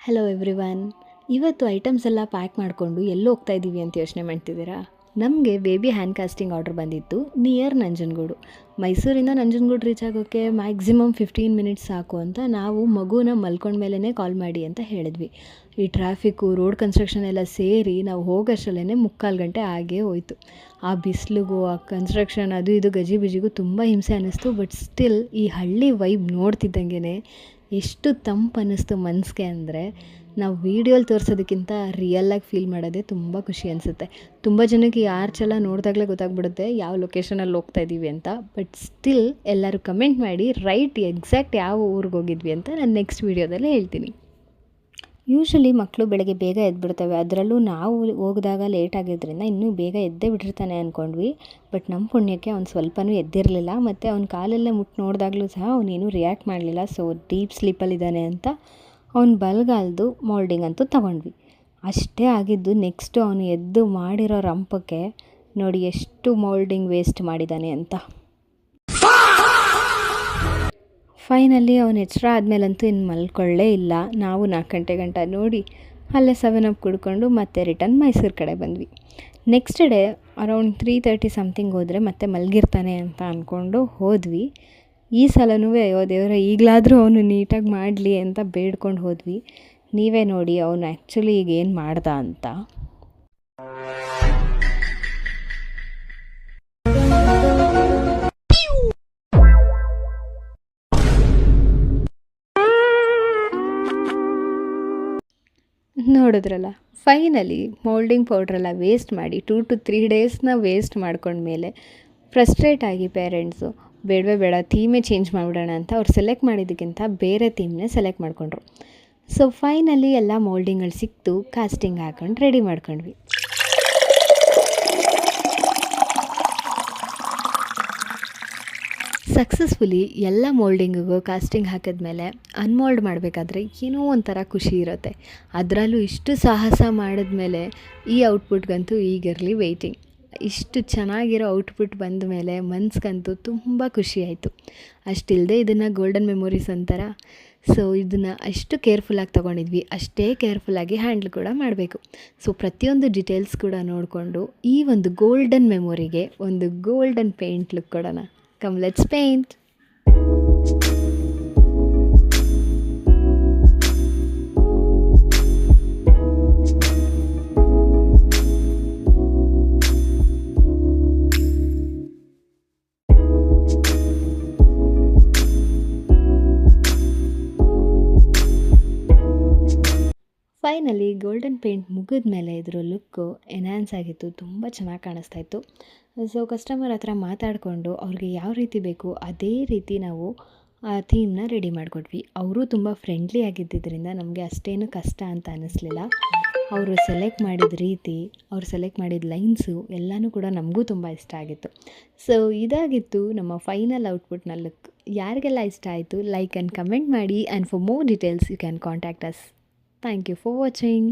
Hello everyone. ಇವತ್ತು items ಎಲ್ಲ pack ಮಾಡಿಕೊಂಡು ಎಲ್ಲಿ ಹೋಗ್ತಾ ಇದ್ದೀವಿ ಅಂತ ಯೋಚನೆ ಮಾಡ್ತಿದ್ದೀರಾ? ನಮಗೆ ಬೇಬಿ ಹ್ಯಾಂಡ್ ಕಾಸ್ಟಿಂಗ್ ಆರ್ಡ್ರ್ ಬಂದಿತ್ತು ನಿಯರ್ ನಂಜನಗೂಡು. ಮೈಸೂರಿಂದ ನಂಜನಗೂಡು ರೀಚ್ ಆಗೋಕ್ಕೆ ಮ್ಯಾಕ್ಸಿಮಮ್ 15 ಮಿನಿಟ್ಸ್ ಸಾಕು ಅಂತ ನಾವು ಮಗುನ ಮಲ್ಕೊಂಡ ಮೇಲೇ ಕಾಲ್ ಮಾಡಿ ಅಂತ ಹೇಳಿದ್ವಿ. ಈ ಟ್ರಾಫಿಕ್ಕು, ರೋಡ್ ಕನ್ಸ್ಟ್ರಕ್ಷನ್ ಎಲ್ಲ ಸೇರಿ ನಾವು ಹೋಗೋಷ್ಟರಲ್ಲೇ 3/4 ಗಂಟೆ ಆಗೇ ಹೋಯಿತು. ಆ ಬಿಸಿಲಿಗೂ, ಆ ಕನ್ಸ್ಟ್ರಕ್ಷನ್ ಅದು ಇದು ಗಜಿಬಿಜಿಗೂ ತುಂಬ ಹಿಂಸೆ ಅನ್ನಿಸ್ತು. ಬಟ್ ಸ್ಟಿಲ್ ಈ ಹಳ್ಳಿ ವೈಬ್ ನೋಡ್ತಿದ್ದಂಗೆ ಎಷ್ಟು ತಂಪು ಅನ್ನಿಸ್ತು ಮನಸ್ಸಿಗೆ ಅಂದರೆ, ನಾವು ವೀಡಿಯೋಲಿ ತೋರಿಸೋದಕ್ಕಿಂತ ರಿಯಲಾಗಿ ಫೀಲ್ ಮಾಡೋದೇ ತುಂಬ ಖುಷಿ ಅನಿಸುತ್ತೆ. ತುಂಬ ಜನಕ್ಕೆ ಈ ಆರ್ಚ್ ಎಲ್ಲ ನೋಡಿದಾಗಲೇ ಗೊತ್ತಾಗ್ಬಿಡುತ್ತೆ ಯಾವ ಲೊಕೇಶನಲ್ಲಿ ಹೋಗ್ತಾ ಇದ್ದೀವಿ ಅಂತ. ಬಟ್ ಸ್ಟಿಲ್ ಎಲ್ಲರೂ ಕಮೆಂಟ್ ಮಾಡಿ ಎಕ್ಸಾಕ್ಟ್ ಯಾವ ಊರಿಗೆ ಹೋಗಿದ್ವಿ ಅಂತ ನಾನು ನೆಕ್ಸ್ಟ್ ವೀಡಿಯೋದಲ್ಲಿ ಹೇಳ್ತೀನಿ. ಯೂಶ್ವಲಿ ಮಕ್ಕಳು ಬೆಳಗ್ಗೆ ಬೇಗ ಎದ್ಬಿಡ್ತವೆ, ಅದರಲ್ಲೂ ನಾವು ಹೋಗಿದಾಗ ಲೇಟ್ ಆಗಿದ್ದರಿಂದ ಇನ್ನೂ ಬೇಗ ಎದ್ದೇ ಬಿಟ್ಟಿರ್ತಾನೆ ಅಂದ್ಕೊಂಡ್ವಿ. ಬಟ್ ನಮ್ಮ ಪುಣ್ಯಕ್ಕೆ ಅವ್ನು ಸ್ವಲ್ಪನೂ ಎದ್ದಿರಲಿಲ್ಲ. ಮತ್ತು ಅವ್ನ ಕಾಲೆಲ್ಲ ಮುಟ್ಟು ನೋಡಿದಾಗಲೂ ಸಹ ಅವನೇನು ರಿಯಾಕ್ಟ್ ಮಾಡಲಿಲ್ಲ. ಸೊ ಡೀಪ್ ಸ್ಲೀಪಲ್ಲಿದ್ದಾನೆ ಅಂತ ಅವ್ನ ಬಲಗಾಲ್ದು ಮೋಲ್ಡಿಂಗ್ ಅಂತೂ ತಗೊಂಡ್ವಿ. ಅಷ್ಟೇ ಆಗಿದ್ದು. ನೆಕ್ಸ್ಟು ಅವನು ಎದ್ದು ಮಾಡಿರೋ ರಂಪಕ್ಕೆ ನೋಡಿ ಎಷ್ಟು ಮೋಲ್ಡಿಂಗ್ ವೇಸ್ಟ್ ಮಾಡಿದ್ದಾನೆ ಅಂತ. ಫೈನಲಿ ಅವನು ಎಚ್ಚರ ಆದಮೇಲಂತೂ ಇನ್ನು ಮಲ್ಕೊಳ್ಳೇ ಇಲ್ಲ. ನಾವು 4 ಗಂಟೆ ನೋಡಿ ಅಲ್ಲೇ 7 ಅಪ್ ಕುಡ್ಕೊಂಡು ಮತ್ತೆ ರಿಟರ್ನ್ ಮೈಸೂರು ಕಡೆ ಬಂದ್ವಿ. ನೆಕ್ಸ್ಟ್ ಡೇ ಅರೌಂಡ್ 3:30 ಸಮಥಿಂಗ್ ಹೋದರೆ ಮತ್ತೆ ಮಲಗಿರ್ತಾನೆ ಅಂತ ಅಂದ್ಕೊಂಡು ಹೋದ್ವಿ. ಈ ಸಲನೂ ಅಯ್ಯೋ ದೇವರೇ, ಈಗಲಾದರೂ ಅವನು ನೀಟಾಗಿ ಮಾಡಲಿ ಅಂತ ಬೇಡ್ಕೊಂಡು ಹೋದ್ವಿ. ನೀವೇ ನೋಡಿ ಅವನು ಆ್ಯಕ್ಚುಲಿ ಈಗ ಏನು ಮಾಡ್ದ ಅಂತ. ನೋಡಿದ್ರಲ್ಲ, ಫೈನಲಿ ಮೋಲ್ಡಿಂಗ್ ಪೌಡ್ರೆಲ್ಲ ವೇಸ್ಟ್ ಮಾಡಿ 2 to 3 ಡೇಸ್ನ ವೇಸ್ಟ್ ಮಾಡ್ಕೊಂಡ್ಮೇಲೆ ಫ್ರಸ್ಟ್ರೇಟ್ ಆಗಿ ಪೇರೆಂಟ್ಸು ಬೇಡವೇ ಬೇಡ ಥೀಮೇ ಚೇಂಜ್ ಮಾಡಿಬಿಡೋಣ ಅಂತ ಅವ್ರು ಸೆಲೆಕ್ಟ್ ಮಾಡಿದ್ದಕ್ಕಿಂತ ಬೇರೆ ಥೀಮ್ನೇ ಸೆಲೆಕ್ಟ್ ಮಾಡಿಕೊಂಡ್ರು. ಸೊ ಫೈನಲಿ ಎಲ್ಲ ಮೋಲ್ಡಿಂಗ್ಗಳು ಸಿಕ್ತು, ಕಾಸ್ಟಿಂಗ್ ಹಾಕೊಂಡು ರೆಡಿ ಮಾಡ್ಕೊಂಡ್ವಿ. ಸಕ್ಸಸ್ಫುಲಿ ಎಲ್ಲ ಮೋಲ್ಡಿಂಗಿಗೂ ಕಾಸ್ಟಿಂಗ್ ಹಾಕಿದ್ಮೇಲೆ ಅನ್ಮೋಲ್ಡ್ ಮಾಡಬೇಕಾದ್ರೆ ಏನೋ ಒಂಥರ ಖುಷಿ ಇರುತ್ತೆ. ಅದರಲ್ಲೂ ಇಷ್ಟು ಸಾಹಸ ಮಾಡಿದ್ಮೇಲೆ ಈ ಔಟ್ಪುಟ್ಗಂತೂ ಈಗಿರಲಿ ವೆಯ್ಟಿಂಗ್. ಇಷ್ಟು ಚೆನ್ನಾಗಿರೋ ಔಟ್ಪುಟ್ ಬಂದ ಮೇಲೆ ಮನ್ಸಿಗಂತೂ ತುಂಬ ಖುಷಿ ಆಯಿತು. ಅಷ್ಟಿಲ್ಲದೆ ಇದನ್ನು ಗೋಲ್ಡನ್ ಮೆಮೊರೀಸ್ ಅಂತಾರ. ಸೊ ಇದನ್ನು ಅಷ್ಟು ಕೇರ್ಫುಲ್ಲಾಗಿ ತೊಗೊಂಡಿದ್ವಿ, ಅಷ್ಟೇ ಕೇರ್ಫುಲ್ಲಾಗಿ ಹ್ಯಾಂಡ್ಲ್ ಕೂಡ ಮಾಡಬೇಕು. ಸೊ ಪ್ರತಿಯೊಂದು ಡೀಟೇಲ್ಸ್ ಕೂಡ ನೋಡಿಕೊಂಡು ಈ ಒಂದು ಗೋಲ್ಡನ್ ಮೆಮೊರಿಗೆ ಒಂದು ಗೋಲ್ಡನ್ ಪೇಂಟ್ ಲುಕ್ ಕೊಡೋಣ. Come, let's paint. Finally golden paint ಮುಗಿದ ಮೇಲೆ ಇದರ ಲುಕ್ಕು ಎನ್ಹ್ಯಾನ್ಸ್ ಆಗಿತ್ತು, ತುಂಬ ಚೆನ್ನಾಗಿ ಕಾಣಿಸ್ತಾ ಇತ್ತು. ಸೊ ಕಸ್ಟಮರ್ ಹತ್ರ ಮಾತಾಡಿಕೊಂಡು ಅವ್ರಿಗೆ ಯಾವ ರೀತಿ ಬೇಕು ಅದೇ ರೀತಿ ನಾವು ಆ ಥೀಮ್ನ ರೆಡಿ ಮಾಡಿಕೊಟ್ವಿ. ಅವರು ತುಂಬ ಫ್ರೆಂಡ್ಲಿ ಆಗಿದ್ದರಿಂದ ನಮಗೆ ಅಷ್ಟೇನು ಕಷ್ಟ ಅಂತ ಅನ್ನಿಸ್ಲಿಲ್ಲ. ಅವರು ಸೆಲೆಕ್ಟ್ ಮಾಡಿದ ರೀತಿ, ಅವ್ರು ಸೆಲೆಕ್ಟ್ ಮಾಡಿದ ಲೈನ್ಸು ಎಲ್ಲನೂ ಕೂಡ ನಮಗೂ ತುಂಬ ಇಷ್ಟ ಆಗಿತ್ತು. ಸೊ ಇದಾಗಿತ್ತು ನಮ್ಮ ಫೈನಲ್ ಔಟ್ಪುಟ್ನ ಲುಕ್. ಯಾರಿಗೆಲ್ಲ ಇಷ್ಟ ಆಯಿತು ಲೈಕ್ ಆ್ಯಂಡ್ ಕಮೆಂಟ್ ಮಾಡಿ. And for more details you can contact us. Thank you for watching.